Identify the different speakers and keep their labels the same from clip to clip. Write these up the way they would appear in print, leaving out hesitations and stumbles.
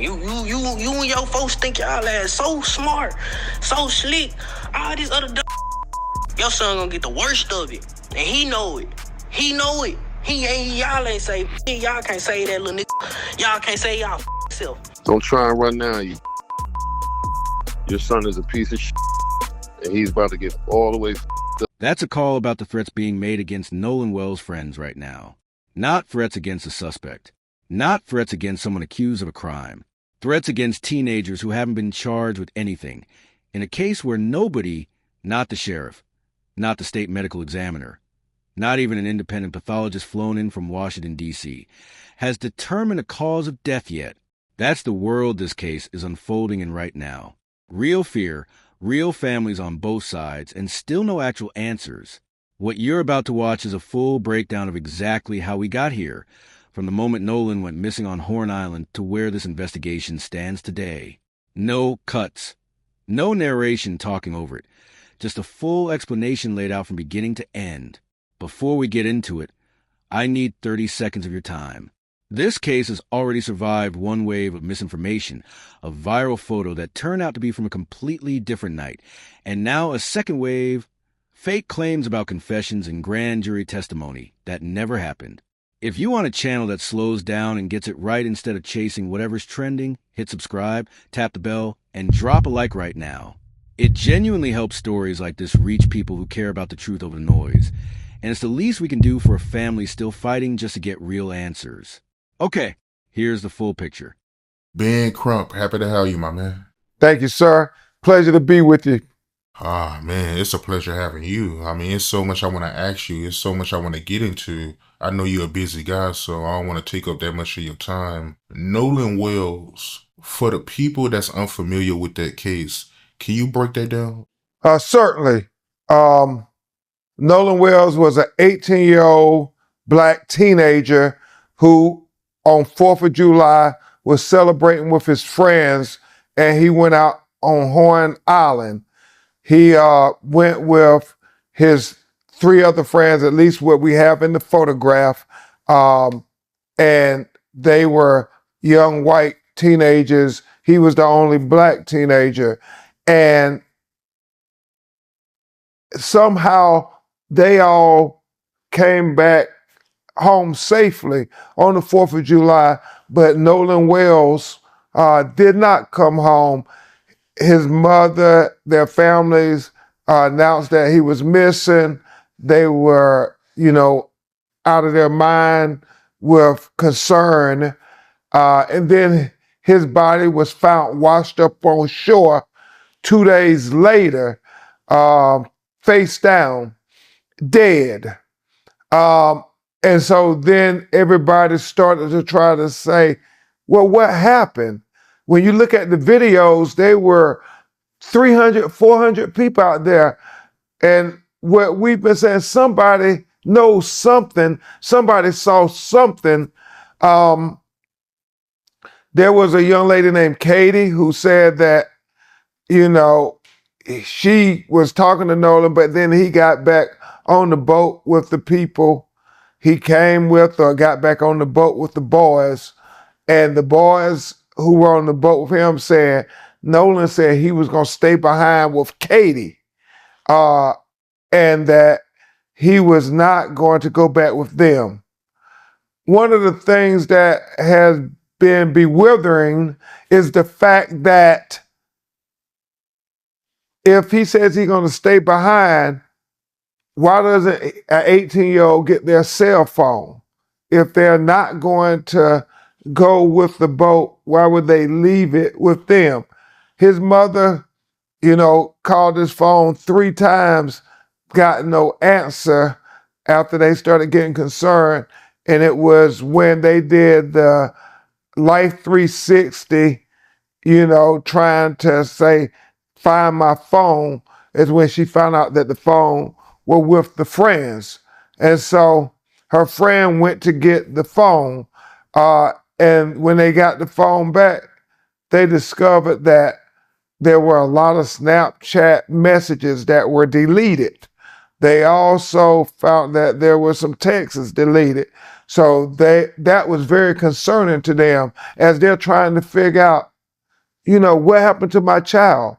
Speaker 1: You and your folks think y'all ass so smart, so slick. All these other your son gonna get the worst of it, and he know it. He know it. Y'all ain't say y'all can't say that little nigga. Y'all can't say y'all self.
Speaker 2: Don't try and run now. Your son is a piece of shit, and he's about to get all the way up.
Speaker 3: That's a call about the threats being made against Nolan Wells' friends right now. Not threats against a suspect. Not threats against someone accused of a crime. Threats against teenagers who haven't been charged with anything. In a case where nobody, not the sheriff, not the state medical examiner, not even an independent pathologist flown in from Washington, D.C., has determined a cause of death yet. That's the world this case is unfolding in right now. Real fear, real families on both sides, and still no actual answers. What you're about to watch is a full breakdown of exactly how we got here, from the moment Nolan went missing on Horn Island to where this investigation stands today. No cuts. No narration talking over it. Just a full explanation laid out from beginning to end. Before we get into it, I need 30 seconds of your time. This case has already survived one wave of misinformation, a viral photo that turned out to be from a completely different night, and now a second wave, fake claims about confessions and grand jury testimony that never happened. If you want a channel that slows down and gets it right instead of chasing whatever's trending, hit subscribe, tap the bell, and drop a like right now. It genuinely helps stories like this reach people who care about the truth over the noise, and it's the least we can do for a family still fighting just to get real answers. Okay, here's the full picture.
Speaker 4: Ben Crump, happy to have you, my man.
Speaker 5: Thank you, sir. Pleasure to be with you.
Speaker 4: Ah, man, it's a pleasure having you. I mean, it's so much I want to ask you. It's so much I want to get into. I know you're a busy guy, so I don't want to take up that much of your time. Nolan Wells, for the people that's unfamiliar with that case, can you break that down?
Speaker 5: Certainly. Nolan Wells was an 18-year-old black teenager who, on 4th of July, was celebrating with his friends, and he went out on Horn Island. He went with his 3 other friends, at least what we have in the photograph, and they were young white teenagers. He was the only black teenager, and somehow they all came back home safely on the 4th of July, but Nolan Wells did not come home. His mother, their families announced that he was missing. They were, out of their mind with concern. And then his body was found washed up on shore 2 days later, face down, dead. And so then everybody started to try to say, well, what happened? When you look at the videos, there were 300, 400 people out there. And what we've been saying, somebody knows something, somebody saw something. There was a young lady named Katie who said that, she was talking to Nolan, but then he got back on the boat with the people he came with, or got back on the boat with the boys. And the boys who were on the boat with him said, Nolan said he was going to stay behind with Katie, and that he was not going to go back with them. One of the things that has been bewildering is the fact that if he says he's going to stay behind, why doesn't an 18-year-old get their cell phone? If they're not going to go with the boat, why would they leave it with them? His mother, called his phone 3 times, got no answer after they started getting concerned. And it was when they did the Life 360, trying to say, find my phone, is when she found out that the phone were with the friends. And so her friend went to get the phone. And when they got the phone back, they discovered that there were a lot of Snapchat messages that were deleted. They also found that there were some texts deleted. So that was very concerning to them as they're trying to figure out, what happened to my child?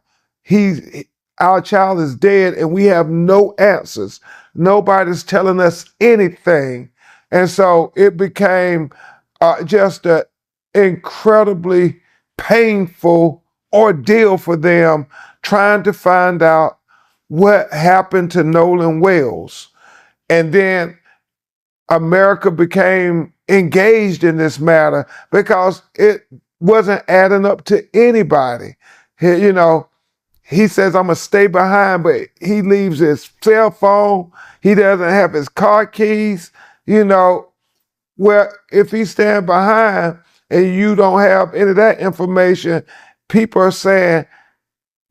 Speaker 5: Our child is dead and we have no answers. Nobody's telling us anything. And so it became just an incredibly painful ordeal for them trying to find out what happened to Nolan Wells. And then America became engaged in this matter because it wasn't adding up to anybody. He says, I'm going to stay behind, but he leaves his cell phone. He doesn't have his car keys. Well, if he stand behind and you don't have any of that information, people are saying,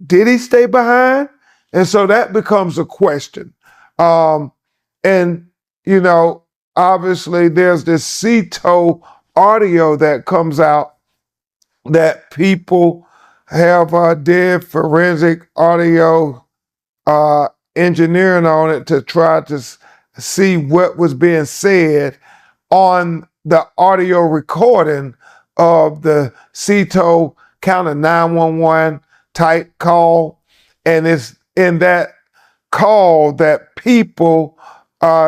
Speaker 5: did he stay behind? And so that becomes a question. And, obviously there's this CETO audio that comes out that people did forensic audio engineering on it to try to see what was being said on the audio recording of the CETO counter 911 type call. And it's in that call that people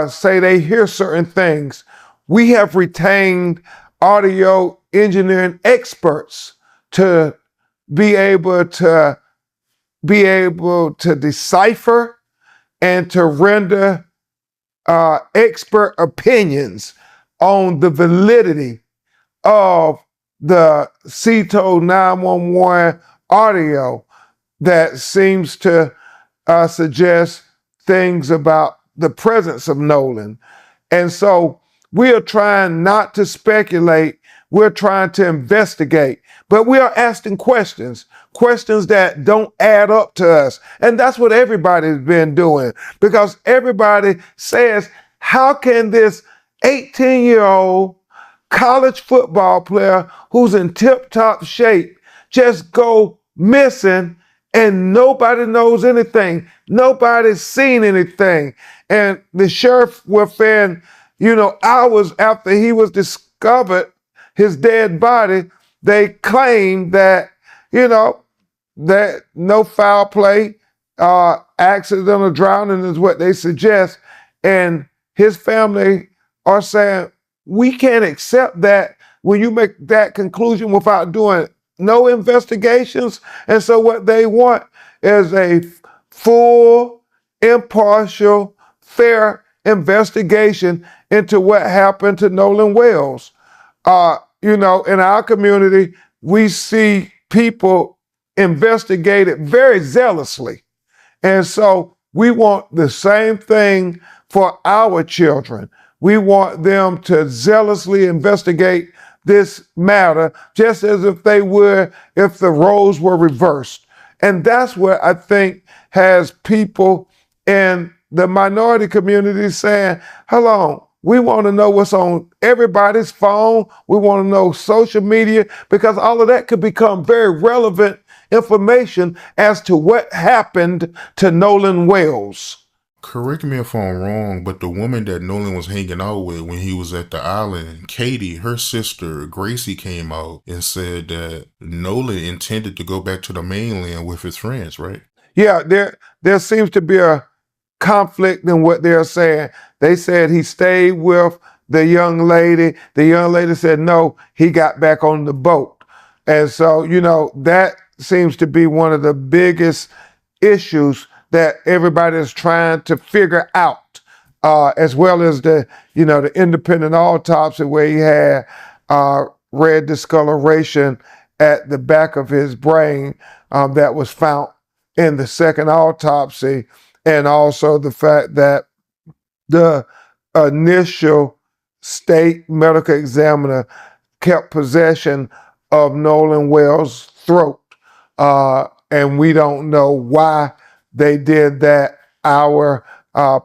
Speaker 5: say they hear certain things. We have retained audio engineering experts to be able to decipher and to render expert opinions on the validity of the CETO 911 audio that seems to suggest things about the presence of Nolan. And so we are trying not to speculate, we're trying to investigate, but we are asking questions that don't add up to us. And that's what everybody's been doing, because everybody says, how can this 18-year-old college football player who's in tip-top shape just go missing and nobody knows anything? Nobody's seen anything. And the sheriff within, hours after he was discovered, his dead body, they claimed that, that no foul play, accidental drowning is what they suggest. And his family are saying, we can't accept that when you make that conclusion without doing no investigations. And so what they want is a full, impartial, fair investigation into what happened to Nolan Wells. In our community, we see people investigate it very zealously. And so we want the same thing for our children. We want them to zealously investigate this matter, just as if they would if the roles were reversed. And that's what I think has people in the minority community saying, hold on, we want to know what's on everybody's phone. We want to know social media, because all of that could become very relevant information as to what happened to Nolan Wells.
Speaker 4: Correct me if I'm wrong, but the woman that Nolan was hanging out with when he was at the island, Katie, her sister, Gracie, came out and said that Nolan intended to go back to the mainland with his friends, right?
Speaker 5: Yeah, there seems to be a conflict in what they're saying. They said he stayed with the young lady. The young lady said no, he got back on the boat. And so, that seems to be one of the biggest issues that everybody is trying to figure out, as well as the independent autopsy where he had red discoloration at the back of his brain that was found in the second autopsy, and also the fact that the initial state medical examiner kept possession of Nolan Wells' throat, and we don't know why they did that. Our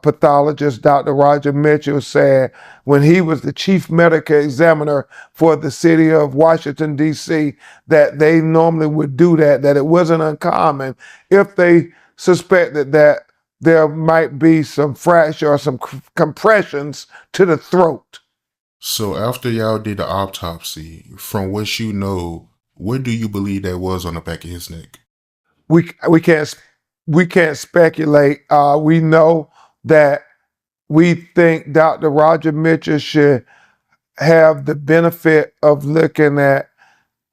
Speaker 5: pathologist, Dr. Roger Mitchell, said when he was the chief medical examiner for the city of Washington, D.C., that they normally would do that it wasn't uncommon if they suspected that there might be some fracture or some compressions to the throat.
Speaker 4: So after y'all did the autopsy, from what you know, what do you believe that was on the back of his neck?
Speaker 5: We can't speculate. We know that we think Dr. Roger Mitchell should have the benefit of looking at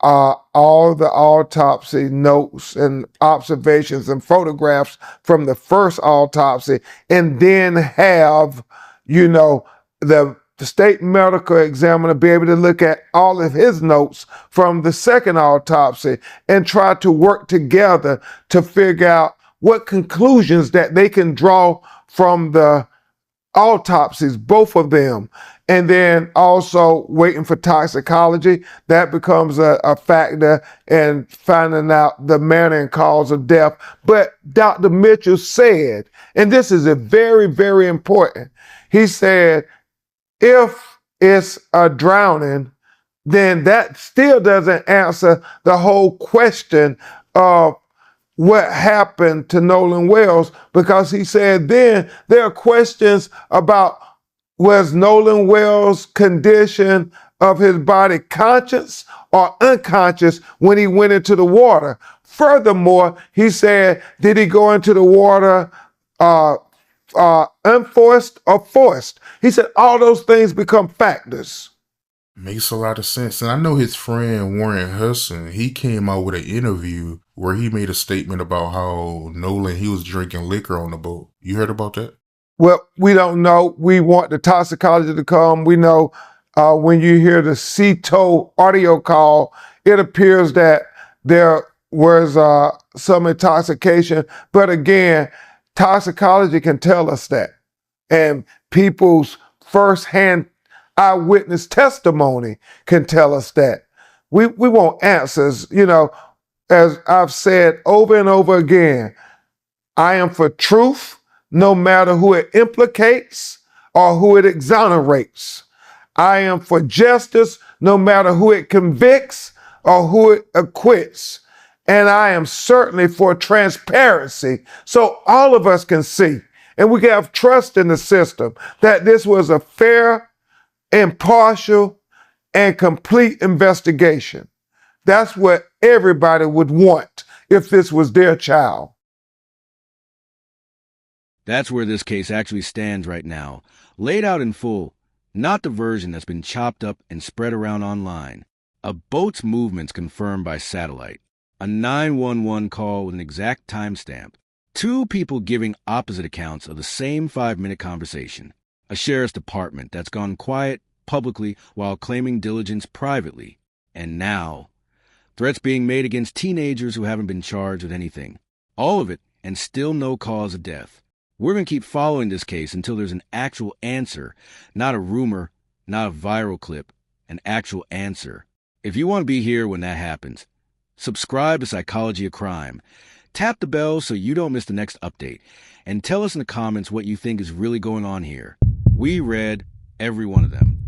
Speaker 5: all the autopsy notes and observations and photographs from the first autopsy, and then have, the state medical examiner be able to look at all of his notes from the second autopsy and try to work together to figure out what conclusions that they can draw from the autopsies, both of them. And then also waiting for toxicology. That becomes a factor in finding out the manner and cause of death. But Dr. Mitchell said, and this is a very, very important, he said, if it's a drowning, then that still doesn't answer the whole question of what happened to Nolan Wells, because he said then there are questions about, was Nolan Wells' condition of his body conscious or unconscious when he went into the water? Furthermore, he said, did he go into the water unforced or forced? He said all those things become factors.
Speaker 4: Makes a lot of sense. And I know his friend Warren Hudson, he came out with an interview where he made a statement about how Nolan, he was drinking liquor on the boat. You heard about that?
Speaker 5: Well, we don't know. We want the toxicology to come. We know when you hear the CETO audio call, it appears that there was some intoxication. But again, toxicology can tell us that. And people's firsthand eyewitness testimony can tell us that. We want answers. As I've said over and over again, I am for truth, no matter who it implicates or who it exonerates. I am for justice, no matter who it convicts or who it acquits. And I am certainly for transparency, so all of us can see and we can have trust in the system that this was a fair, impartial, and complete investigation. That's what everybody would want if this was their child.
Speaker 3: That's where this case actually stands right now, laid out in full, not the version that's been chopped up and spread around online. A boat's movements confirmed by satellite, a 911 call with an exact timestamp, two people giving opposite accounts of the same 5-minute conversation, a sheriff's department that's gone quiet publicly while claiming diligence privately, and now threats being made against teenagers who haven't been charged with anything. All of it, and still no cause of death. We're going to keep following this case until there's an actual answer, not a rumor, not a viral clip, an actual answer. If you want to be here when that happens, subscribe to Psychology of Crime. Tap the bell so you don't miss the next update, and tell us in the comments what you think is really going on here. We read every one of them.